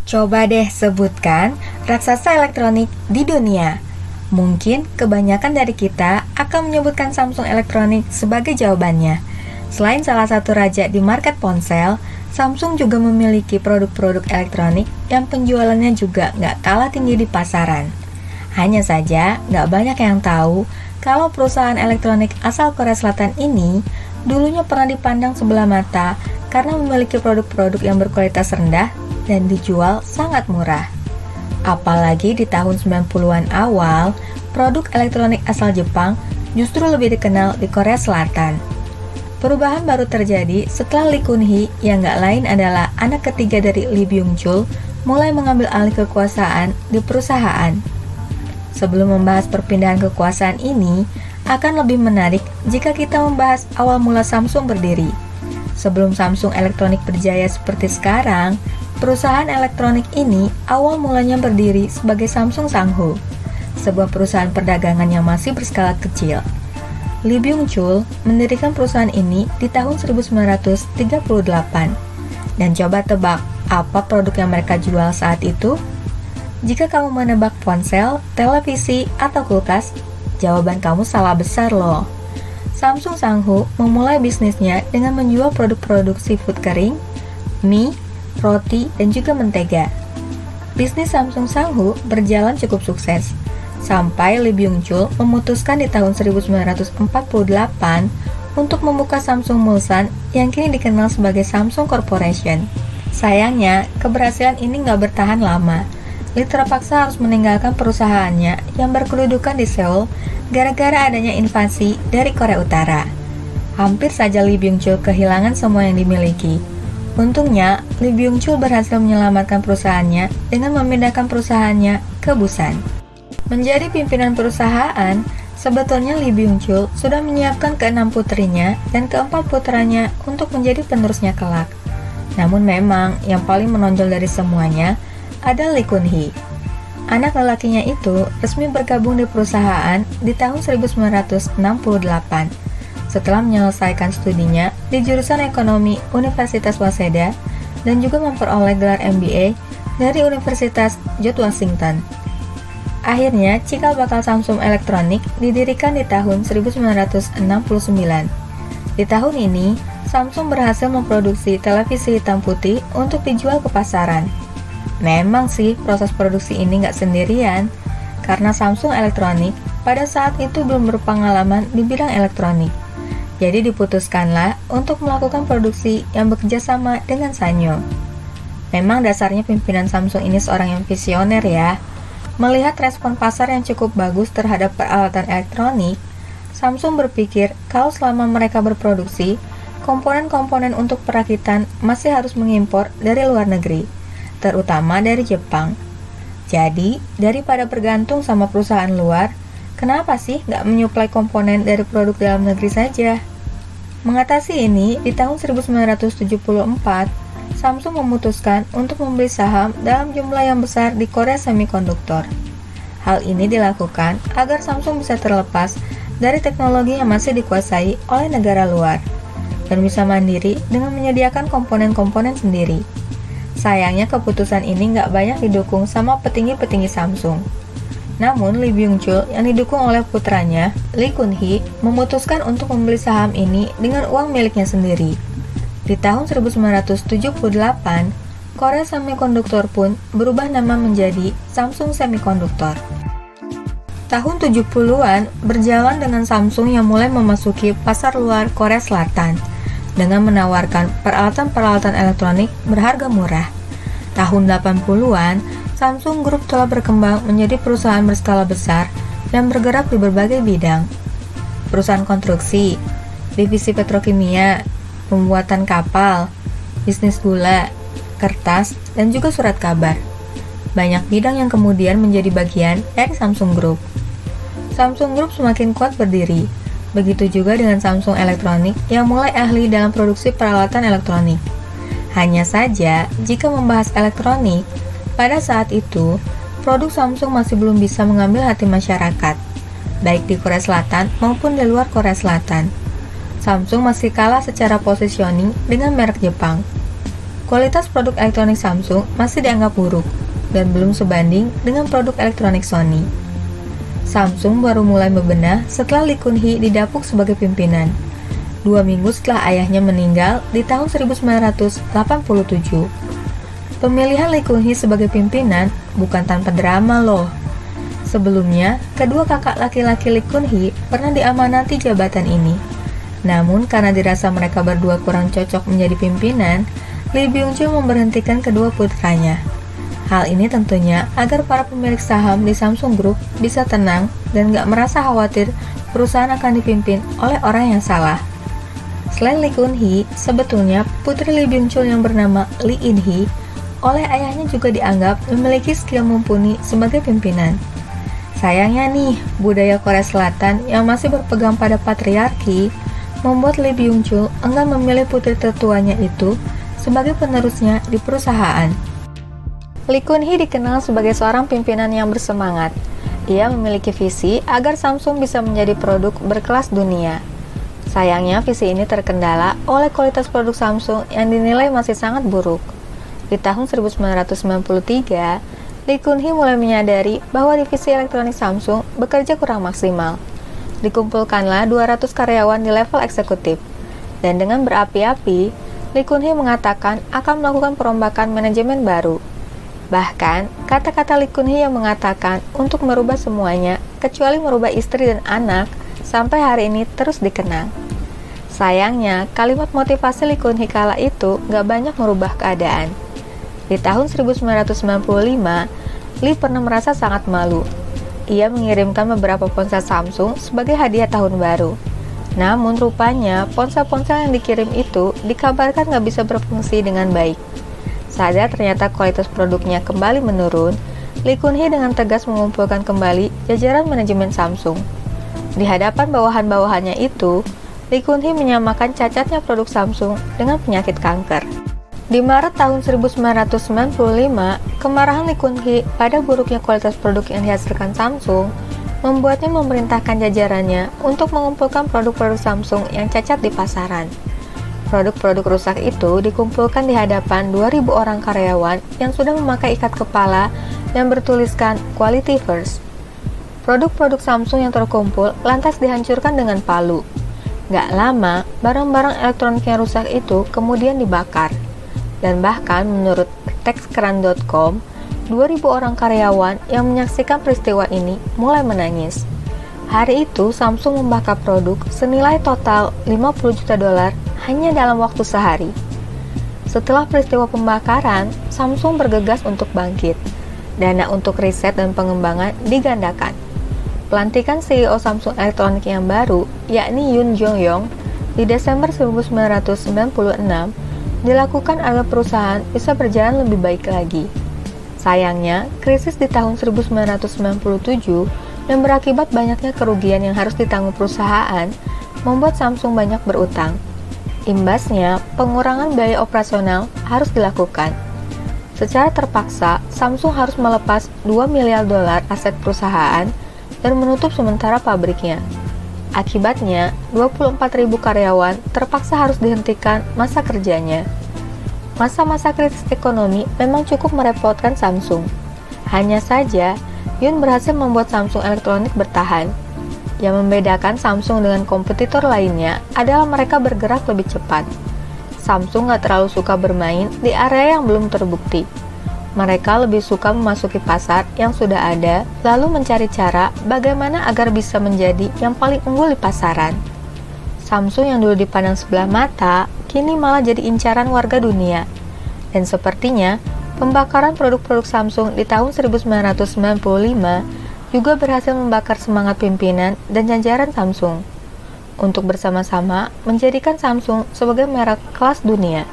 Coba deh sebutkan raksasa elektronik di dunia. Mungkin kebanyakan dari kita akan menyebutkan Samsung Elektronik sebagai jawabannya. Selain salah satu raja di market ponsel, Samsung juga memiliki produk-produk elektronik yang penjualannya juga nggak kalah tinggi di pasaran. Hanya saja nggak banyak yang tahu kalau perusahaan elektronik asal Korea Selatan ini dulunya pernah dipandang sebelah mata karena memiliki produk-produk yang berkualitas rendah dan dijual sangat murah. Apalagi di tahun 90-an awal, produk elektronik asal Jepang justru lebih dikenal di Korea Selatan. Perubahan baru terjadi setelah Lee Kun-hee yang nggak lain adalah anak ketiga dari Lee Byung-chul mulai mengambil alih kekuasaan di perusahaan. Sebelum membahas perpindahan kekuasaan ini, akan lebih menarik jika kita membahas awal mula Samsung berdiri. Sebelum Samsung Elektronik berjaya seperti sekarang, perusahaan elektronik ini awal mulanya berdiri sebagai Samsung Sangho, sebuah perusahaan perdagangan yang masih berskala kecil. Lee Byung-chul mendirikan perusahaan ini di tahun 1938. Dan coba tebak, apa produk yang mereka jual saat itu? Jika kamu menebak ponsel, televisi, atau kulkas, jawaban kamu salah besar loh. Samsung Sangho memulai bisnisnya dengan menjual produk-produk seafood kering, mie, roti, dan juga mentega. Bisnis Samsung Sangho berjalan cukup sukses, sampai Lee Byung-chul memutuskan di tahun 1948 untuk membuka Samsung Mulsan yang kini dikenal sebagai Samsung Corporation. Sayangnya, keberhasilan ini nggak bertahan lama. Lee terpaksa harus meninggalkan perusahaannya yang berkedudukan di Seoul gara-gara adanya invasi dari Korea Utara. Hampir saja Lee Byung-chul kehilangan semua yang dimiliki. Untungnya, Lee Byung-chul berhasil menyelamatkan perusahaannya dengan memindahkan perusahaannya ke Busan. Menjadi pimpinan perusahaan, sebetulnya Lee Byung-chul sudah menyiapkan ke-6 putrinya dan ke-4 putranya untuk menjadi penerusnya kelak. Namun memang yang paling menonjol dari semuanya ada Lee Kun-hee. Anak lelakinya itu resmi bergabung di perusahaan di tahun 1968 setelah menyelesaikan studinya di jurusan ekonomi Universitas Waseda dan juga memperoleh gelar MBA dari Universitas George Washington. Akhirnya, cikal bakal Samsung Elektronik didirikan di tahun 1969. Di tahun ini, Samsung berhasil memproduksi televisi hitam putih untuk dijual ke pasaran. Memang sih, proses produksi ini nggak sendirian, karena Samsung Elektronik pada saat itu belum berpengalaman di bidang elektronik. Jadi diputuskanlah untuk melakukan produksi yang bekerja sama dengan Sanyo. Memang dasarnya pimpinan Samsung ini seorang yang visioner ya. Melihat respon pasar yang cukup bagus terhadap peralatan elektronik, Samsung berpikir kalau selama mereka berproduksi, komponen-komponen untuk perakitan masih harus mengimpor dari luar negeri, terutama dari Jepang. Jadi, daripada bergantung sama perusahaan luar, kenapa sih nggak menyuplai komponen dari produk dalam negeri saja? Mengatasi ini, di tahun 1974, Samsung memutuskan untuk membeli saham dalam jumlah yang besar di Korea Semiconductor. Hal ini dilakukan agar Samsung bisa terlepas dari teknologi yang masih dikuasai oleh negara luar dan bisa mandiri dengan menyediakan komponen-komponen sendiri. Sayangnya keputusan ini nggak banyak didukung sama petinggi-petinggi Samsung. Namun Lee Byung-chul yang didukung oleh putranya, Lee Kun-hee, memutuskan untuk membeli saham ini dengan uang miliknya sendiri. Di tahun 1978, Korea Semiconductor pun berubah nama menjadi Samsung Semiconductor. Tahun 70-an berjalan dengan Samsung yang mulai memasuki pasar luar Korea Selatan dengan menawarkan peralatan-peralatan elektronik berharga murah. Tahun 80-an, Samsung Group telah berkembang menjadi perusahaan berskala besar dan bergerak di berbagai bidang. Perusahaan konstruksi, divisi petrokimia, pembuatan kapal, bisnis gula, kertas, dan juga surat kabar. Banyak bidang yang kemudian menjadi bagian dari Samsung Group. Samsung Group semakin kuat berdiri. Begitu juga dengan Samsung Elektronik yang mulai ahli dalam produksi peralatan elektronik. Hanya saja, jika membahas elektronik, pada saat itu, produk Samsung masih belum bisa mengambil hati masyarakat, baik di Korea Selatan maupun di luar Korea Selatan. Samsung masih kalah secara positioning dengan merek Jepang. kualitas produk elektronik Samsung masih dianggap buruk dan belum sebanding dengan produk elektronik Sony. Samsung baru mulai bebenah setelah Lee Kun-hee didapuk sebagai pimpinan, 2 minggu setelah ayahnya meninggal di tahun 1987. Pemilihan Lee Kun-hee sebagai pimpinan bukan tanpa drama loh. Sebelumnya, kedua kakak laki-laki Lee Kun-hee pernah diamanati jabatan ini. Namun, karena dirasa mereka berdua kurang cocok menjadi pimpinan, Lee Byung-chul memberhentikan kedua putranya. Hal ini tentunya agar para pemilik saham di Samsung Group bisa tenang dan gak merasa khawatir perusahaan akan dipimpin oleh orang yang salah. Selain Lee Kun-hee, sebetulnya putri Lee Byung-chul yang bernama Lee In-hee oleh ayahnya juga dianggap memiliki skill mumpuni sebagai pimpinan. Sayangnya nih, budaya Korea Selatan yang masih berpegang pada patriarki membuat Lee Byung-chul enggan memilih putri tertuanya itu sebagai penerusnya di perusahaan. Lee Kun-hee dikenal sebagai seorang pimpinan yang bersemangat. Ia memiliki visi agar Samsung bisa menjadi produk berkelas dunia. Sayangnya visi ini terkendala oleh kualitas produk Samsung yang dinilai masih sangat buruk. Di tahun 1993, Lee Kun-hee mulai menyadari bahwa divisi elektronik Samsung bekerja kurang maksimal. Dikumpulkanlah 200 karyawan di level eksekutif. Dan dengan berapi-api, Lee Kun-hee mengatakan akan melakukan perombakan manajemen baru. Bahkan, kata-kata Lee Kun-hee yang mengatakan untuk merubah semuanya, kecuali merubah istri dan anak, sampai hari ini terus dikenang. Sayangnya, kalimat motivasi Lee Kun-hee kala itu gak banyak merubah keadaan. Di tahun 1995, Lee pernah merasa sangat malu. Ia mengirimkan beberapa ponsel Samsung sebagai hadiah tahun baru. Namun rupanya, ponsel-ponsel yang dikirim itu dikabarkan gak bisa berfungsi dengan baik. Sadar ternyata kualitas produknya kembali menurun, Lee Kun-hee dengan tegas mengumpulkan kembali jajaran manajemen Samsung. Di hadapan bawahan-bawahannya itu, Lee Kun-hee menyamakan cacatnya produk Samsung dengan penyakit kanker. Di Maret tahun 1995, kemarahan Lee Kun-hee pada buruknya kualitas produk yang dihasilkan Samsung membuatnya memerintahkan jajarannya untuk mengumpulkan produk-produk Samsung yang cacat di pasaran. Produk-produk rusak itu dikumpulkan di hadapan 2.000 orang karyawan yang sudah memakai ikat kepala yang bertuliskan Quality First. Produk-produk Samsung yang terkumpul lantas dihancurkan dengan palu. Gak lama, barang-barang elektronik yang rusak itu kemudian dibakar. Dan bahkan menurut Techcrunch.com, 2.000 orang karyawan yang menyaksikan peristiwa ini mulai menangis. Hari itu, Samsung membakar produk senilai total $50 juta hanya dalam waktu sehari. Setelah peristiwa pembakaran, Samsung bergegas untuk bangkit. Dana untuk riset dan pengembangan digandakan. Pelantikan CEO Samsung Elektronik yang baru, yakni Yoon Jong-yong, di Desember 1996, dilakukan agar perusahaan bisa berjalan lebih baik lagi. Sayangnya, krisis di tahun 1997 yang berakibat banyaknya kerugian yang harus ditanggung perusahaan membuat Samsung banyak berutang. Imbasnya, pengurangan biaya operasional harus dilakukan. Secara terpaksa, Samsung harus melepas $2 miliar aset perusahaan dan menutup sementara pabriknya. Akibatnya, 24.000 karyawan terpaksa harus dihentikan masa kerjanya. Masa-masa kritis ekonomi memang cukup merepotkan Samsung. Hanya saja, Yoon berhasil membuat Samsung Elektronik bertahan. Yang membedakan Samsung dengan kompetitor lainnya adalah mereka bergerak lebih cepat. Samsung gak terlalu suka bermain di area yang belum terbukti. Mereka lebih suka memasuki pasar yang sudah ada, lalu mencari cara bagaimana agar bisa menjadi yang paling unggul di pasaran. Samsung yang dulu dipandang sebelah mata, kini malah jadi incaran warga dunia. Dan sepertinya, pembakaran produk-produk Samsung di tahun 1995 juga berhasil membakar semangat pimpinan dan jajaran Samsung untuk bersama-sama menjadikan Samsung sebagai merek kelas dunia.